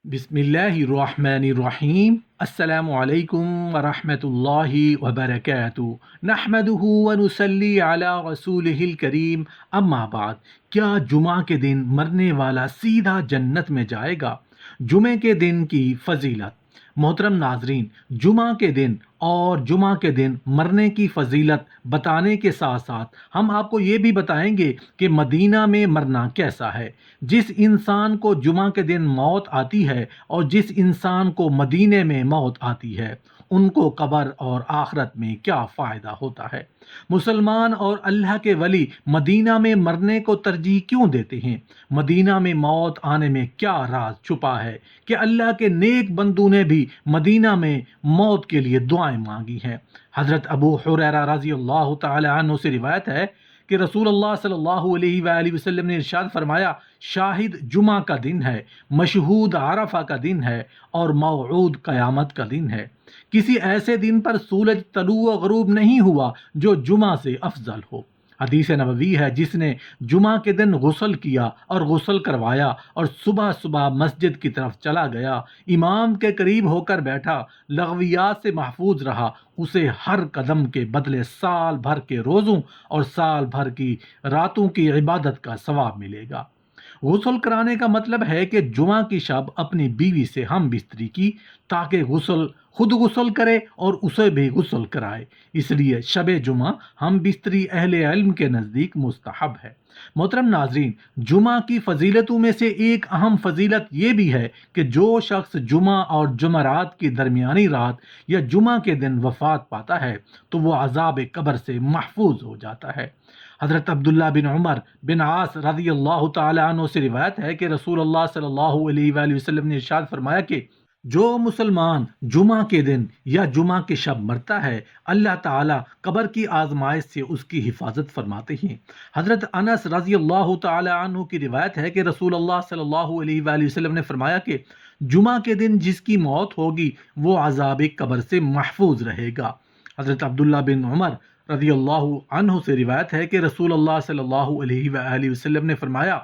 بسم اللہ الرحمن الرحیم۔ السلام علیکم ورحمۃ اللہ وبرکاتہ۔ نحمدہ ونصلی علی رسولہ الکریم، اما بعد۔ کیا جمعہ کے دن مرنے والا سیدھا جنت میں جائے گا؟ جمعے کے دن کی فضیلت۔ محترم ناظرین، جمعہ کے دن اور جمعہ کے دن مرنے کی فضیلت بتانے کے ساتھ ساتھ ہم آپ کو یہ بھی بتائیں گے کہ مدینہ میں مرنا کیسا ہے۔ جس انسان کو جمعہ کے دن موت آتی ہے اور جس انسان کو مدینے میں موت آتی ہے، ان کو قبر اور آخرت میں کیا فائدہ ہوتا ہے۔ مسلمان اور اللہ کے ولی مدینہ میں مرنے کو ترجیح کیوں دیتے ہیں؟ مدینہ میں موت آنے میں کیا راز چھپا ہے کہ اللہ کے نیک بندوں نے بھی مدینہ میں موت کے لیے دعائیں مانگی ہیں؟ حضرت ابو ہریرہ رضی اللہ تعالی عنہ سے روایت ہے کہ رسول اللہ صلی اللہ علیہ وآلہ وسلم نے ارشاد فرمایا، شاہد جمعہ کا دن ہے، مشہود عرفہ کا دن ہے اور موعود قیامت کا دن ہے۔ کسی ایسے دن پر سورج طلوع و غروب نہیں ہوا جو جمعہ سے افضل ہو۔ حدیث نبوی ہے، جس نے جمعہ کے دن غسل کیا اور غسل کروایا اور صبح صبح مسجد کی طرف چلا گیا، امام کے قریب ہو کر بیٹھا، لغویات سے محفوظ رہا، اسے ہر قدم کے بدلے سال بھر کے روزوں اور سال بھر کی راتوں کی عبادت کا ثواب ملے گا۔ غسل کرانے کا مطلب ہے کہ جمعہ کی شب اپنی بیوی سے ہم بستری کی، تاکہ خود غسل کرے اور اسے بھی غسل کرائے۔ اس لیے شب جمعہ ہم بستری اہل علم کے نزدیک مستحب ہے۔ محترم ناظرین، جمعہ کی فضیلتوں میں سے ایک اہم فضیلت یہ بھی ہے کہ جو شخص جمعہ اور جمعرات کی درمیانی رات یا جمعہ کے دن وفات پاتا ہے تو وہ عذاب قبر سے محفوظ ہو جاتا ہے۔ حضرت عبداللہ بن عمر بن عاص رضی اللہ تعالی عنہ سے روایت ہے کہ رسول اللہ صلی اللہ علیہ وآلہ وسلم نے ارشاد فرمایا کہ جو مسلمان جمعہ کے دن یا جمعہ کی شب مرتا ہے، اللہ تعالیٰ قبر کی آزمائش سے اس کی حفاظت فرماتے ہیں۔ حضرت انس رضی اللہ تعالی عنہ کی روایت ہے کہ رسول اللہ صلی اللہ علیہ وآلہ وسلم نے فرمایا کہ جمعہ کے دن جس کی موت ہوگی وہ عذاب قبر سے محفوظ رہے گا۔ حضرت عبداللہ بن عمر رضی اللہ عنہ سے روایت ہے کہ رسول اللہ صلی اللہ علیہ وآلہ وسلم نے فرمایا،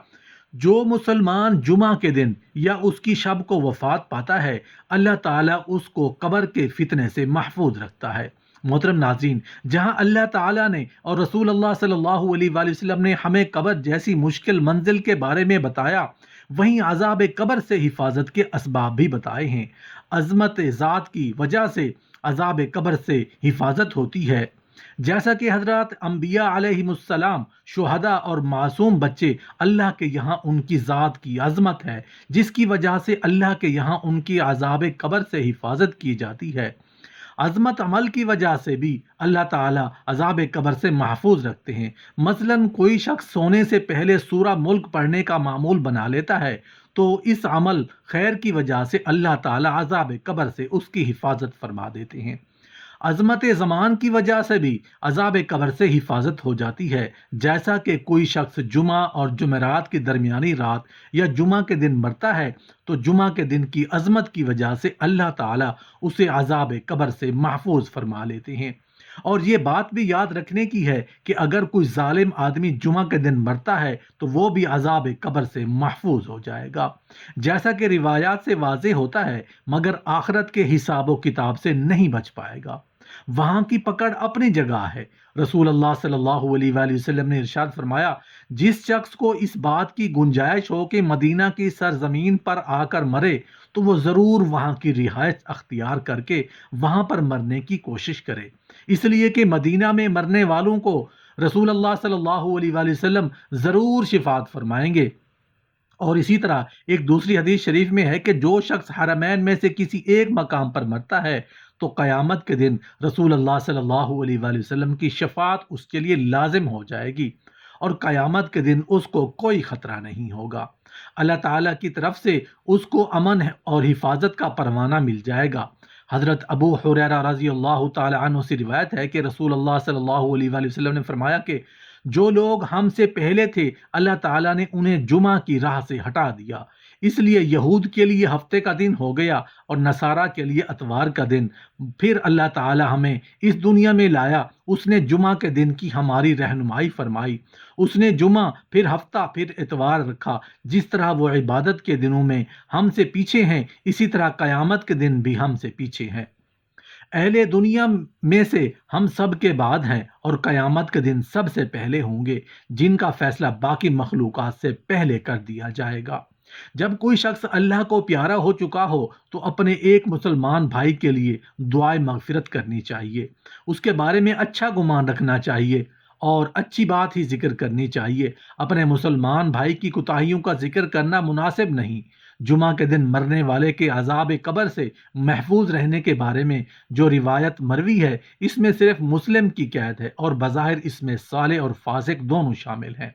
جو مسلمان جمعہ کے دن یا اس کی شب کو وفات پاتا ہے، اللہ تعالیٰ اس کو قبر کے فتنے سے محفوظ رکھتا ہے۔ محترم ناظرین، جہاں اللہ تعالیٰ نے اور رسول اللہ صلی اللہ علیہ وآلہ وسلم نے ہمیں قبر جیسی مشکل منزل کے بارے میں بتایا، وہیں عذاب قبر سے حفاظت کے اسباب بھی بتائے ہیں۔ عظمت ذات کی وجہ سے عذاب قبر سے حفاظت ہوتی ہے، جیسا کہ حضرات انبیاء علیہم السلام، شہداء اور معصوم بچے، اللہ کے یہاں ان کی ذات کی عظمت ہے جس کی وجہ سے اللہ کے یہاں ان کی عذاب قبر سے حفاظت کی جاتی ہے۔ عظمت عمل کی وجہ سے بھی اللہ تعالیٰ عذاب قبر سے محفوظ رکھتے ہیں۔ مثلاً کوئی شخص سونے سے پہلے سورہ ملک پڑھنے کا معمول بنا لیتا ہے تو اس عمل خیر کی وجہ سے اللہ تعالیٰ عذاب قبر سے اس کی حفاظت فرما دیتے ہیں۔ عظمت زمان کی وجہ سے بھی عذاب قبر سے حفاظت ہو جاتی ہے، جیسا کہ کوئی شخص جمعہ اور جمعرات کی درمیانی رات یا جمعہ کے دن مرتا ہے تو جمعہ کے دن کی عظمت کی وجہ سے اللہ تعالیٰ اسے عذاب قبر سے محفوظ فرما لیتے ہیں۔ اور یہ بات بھی یاد رکھنے کی ہے کہ اگر کوئی ظالم آدمی جمعہ کے دن مرتا ہے تو وہ بھی عذاب قبر سے محفوظ ہو جائے گا، جیسا کہ روایات سے واضح ہوتا ہے، مگر آخرت کے حساب و کتاب سے نہیں بچ پائے گا۔ وہاں کی پکڑ اپنی جگہ ہے۔ رسول اللہ صلی اللہ علیہ وآلہ وسلم نے ارشاد فرمایا، جس شخص کو اس بات کی گنجائش ہو کہ مدینہ کی سرزمین پر آ کر مرے تو وہ ضرور وہاں کی رہائش اختیار کر کے وہاں پر مرنے کی کوشش کرے، اس لیے کہ مدینہ میں مرنے والوں کو رسول اللہ صلی اللہ علیہ وآلہ وسلم ضرور شفاعت فرمائیں گے۔ اور اسی طرح ایک دوسری حدیث شریف میں ہے کہ جو شخص حرمین میں سے کسی ایک مقام پر مرتا ہے تو قیامت کے دن رسول اللہ صلی اللہ علیہ وآلہ وسلم کی شفاعت اس کے لیے لازم ہو جائے گی اور قیامت کے دن اس کو کوئی خطرہ نہیں ہوگا۔ اللہ تعالیٰ کی طرف سے اس کو امن اور حفاظت کا پروانہ مل جائے گا۔ حضرت ابو ہریرہ رضی اللہ تعالی عنہ سے روایت ہے کہ رسول اللہ صلی اللہ علیہ وآلہ وسلم نے فرمایا کہ جو لوگ ہم سے پہلے تھے، اللہ تعالیٰ نے انہیں جمعہ کی راہ سے ہٹا دیا۔ اس لیے یہود کے لیے ہفتے کا دن ہو گیا اور نصارہ کے لیے اتوار کا دن۔ پھر اللہ تعالی ہمیں اس دنیا میں لایا، اس نے جمعہ کے دن کی ہماری رہنمائی فرمائی، اس نے جمعہ پھر ہفتہ پھر اتوار رکھا۔ جس طرح وہ عبادت کے دنوں میں ہم سے پیچھے ہیں، اسی طرح قیامت کے دن بھی ہم سے پیچھے ہیں۔ اہل دنیا میں سے ہم سب کے بعد ہیں اور قیامت کے دن سب سے پہلے ہوں گے، جن کا فیصلہ باقی مخلوقات سے پہلے کر دیا جائے گا۔ جب کوئی شخص اللہ کو پیارا ہو چکا ہو تو اپنے ایک مسلمان بھائی کے لیے دعائے مغفرت کرنی چاہیے، اس کے بارے میں اچھا گمان رکھنا چاہیے اور اچھی بات ہی ذکر کرنی چاہیے۔ اپنے مسلمان بھائی کی کوتاہیوں کا ذکر کرنا مناسب نہیں۔ جمعہ کے دن مرنے والے کے عذاب قبر سے محفوظ رہنے کے بارے میں جو روایت مروی ہے، اس میں صرف مسلم کی قید ہے اور بظاہر اس میں صالح اور فاسق دونوں شامل ہیں۔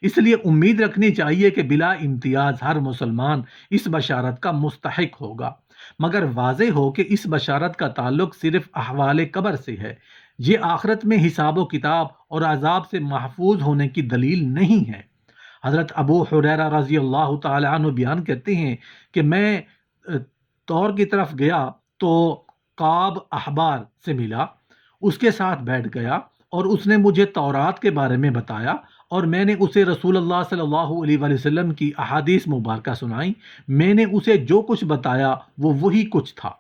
اس لیے امید رکھنی چاہیے کہ بلا امتیاز ہر مسلمان اس بشارت کا مستحق ہوگا، مگر واضح ہو کہ اس بشارت کا تعلق صرف احوال قبر سے ہے، یہ آخرت میں حساب و کتاب اور عذاب سے محفوظ ہونے کی دلیل نہیں ہے۔ حضرت ابو حریرہ رضی اللہ تعالی عنہ بیان کرتے ہیں کہ میں طور کی طرف گیا تو کعب احبار سے ملا، اس کے ساتھ بیٹھ گیا اور اس نے مجھے تورات کے بارے میں بتایا اور میں نے اسے رسول اللہ صلی اللہ علیہ وآلہ وسلم کی احادیث مبارکہ سنائی۔ میں نے اسے جو کچھ بتایا وہ وہی کچھ تھا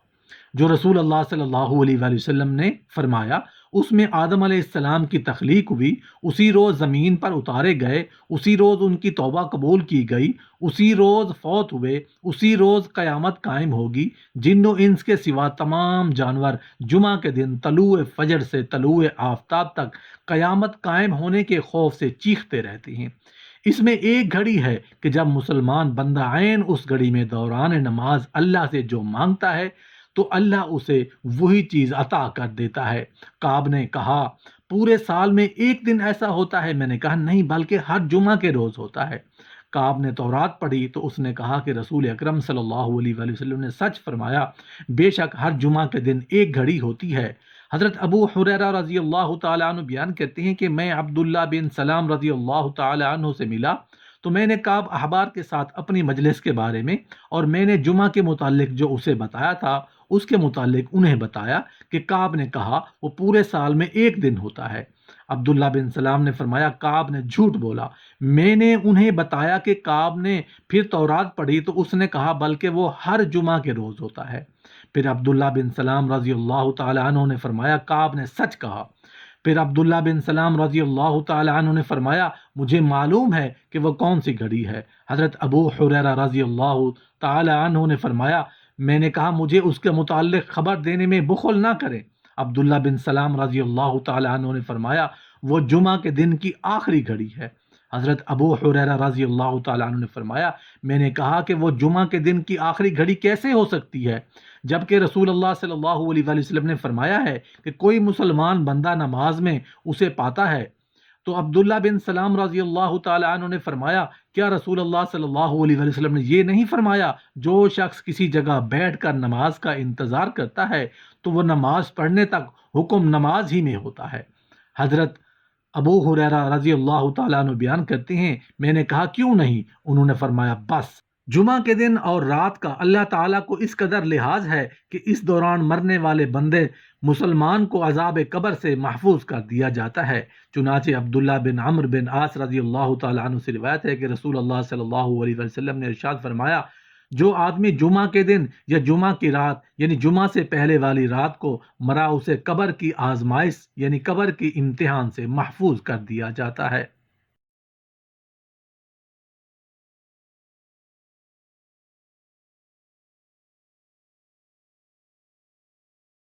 جو رسول اللہ صلی اللہ علیہ وآلہ وسلم نے فرمایا۔ اس میں آدم علیہ السلام کی تخلیق ہوئی، اسی روز زمین پر اتارے گئے، اسی روز ان کی توبہ قبول کی گئی، اسی روز فوت ہوئے، اسی روز قیامت قائم ہوگی۔ جن و انس کے سوا تمام جانور جمعہ کے دن طلوع فجر سے طلوع آفتاب تک قیامت قائم ہونے کے خوف سے چیختے رہتے ہیں۔ اس میں ایک گھڑی ہے کہ جب مسلمان بندہ عین اس گھڑی میں دوران نماز اللہ سے جو مانگتا ہے تو اللہ اسے وہی چیز عطا کر دیتا ہے۔ کعب نے کہا پورے سال میں ایک دن ایسا ہوتا ہے؟ میں نے کہا نہیں، بلکہ ہر جمعہ کے روز ہوتا ہے۔ کعب نے تورات پڑھی تو اس نے کہا کہ رسول اکرم صلی اللہ علیہ وآلہ وسلم نے سچ فرمایا، بے شک ہر جمعہ کے دن ایک گھڑی ہوتی ہے۔ حضرت ابو حریرہ رضی اللہ تعالی عنہ بیان کرتے ہیں کہ میں عبداللہ بن سلام رضی اللہ تعالی عنہ سے ملا تو میں نے کعب احبار کے ساتھ اپنی مجلس کے بارے میں اور میں نے جمعہ کے متعلق جو اسے بتایا تھا اس کے متعلق انہیں بتایا کہ کعب نے کہا وہ پورے سال میں ایک دن ہوتا ہے۔ عبداللہ بن سلام نے فرمایا کعب نے جھوٹ بولا۔ میں نے انہیں بتایا کہ کعب نے پھر تورات پڑھی تو اس نے کہا بلکہ وہ ہر جمعہ کے روز ہوتا ہے۔ پھر عبداللہ بن سلام رضی اللہ تعالی عنہ نے فرمایا کعب نے سچ کہا۔ پھر عبداللہ بن سلام رضی اللہ تعالی عنہ نے فرمایا مجھے معلوم ہے کہ وہ کون سی گھڑی ہے۔ حضرت ابو حریرہ رضی اللہ تعالی عنہ نے فرمایا میں نے کہا مجھے اس کے متعلق خبر دینے میں بخل نہ کریں۔ عبداللہ بن سلام رضی اللہ تعالی عنہ نے فرمایا وہ جمعہ کے دن کی آخری گھڑی ہے۔ حضرت ابو حریرہ رضی اللہ تعالی عنہ نے فرمایا میں نے کہا کہ وہ جمعہ کے دن کی آخری گھڑی کیسے ہو سکتی ہے، جبکہ رسول اللہ صلی اللہ علیہ وآلہ وسلم نے فرمایا ہے کہ کوئی مسلمان بندہ نماز میں اسے پاتا ہے۔ تو عبداللہ بن سلام رضی اللہ تعالی عنہ نے فرمایا کیا رسول اللہ صلی اللہ علیہ وآلہ وسلم نے یہ نہیں فرمایا جو شخص کسی جگہ بیٹھ کر نماز کا انتظار کرتا ہے تو وہ نماز پڑھنے تک حکم نماز ہی میں ہوتا ہے۔ حضرت ابو حریرہ رضی اللہ تعالیٰ عنہ بیان کرتے ہیں میں نے کہا کیوں نہیں؟ انہوں نے فرمایا بس جمعہ کے دن اور رات کا اللہ تعالیٰ کو اس قدر لحاظ ہے کہ اس دوران مرنے والے بندے مسلمان کو عذاب قبر سے محفوظ کر دیا جاتا ہے۔ چنانچہ عبداللہ بن عمرو بن عاص رضی اللہ تعالیٰ عنہ سے روایت ہے کہ رسول اللہ صلی اللہ علیہ وسلم نے ارشاد فرمایا جو آدمی جمعہ کے دن یا جمعہ کی رات یعنی جمعہ سے پہلے والی رات کو مرا اسے قبر کی آزمائش یعنی قبر کی امتحان سے محفوظ کر دیا جاتا ہے۔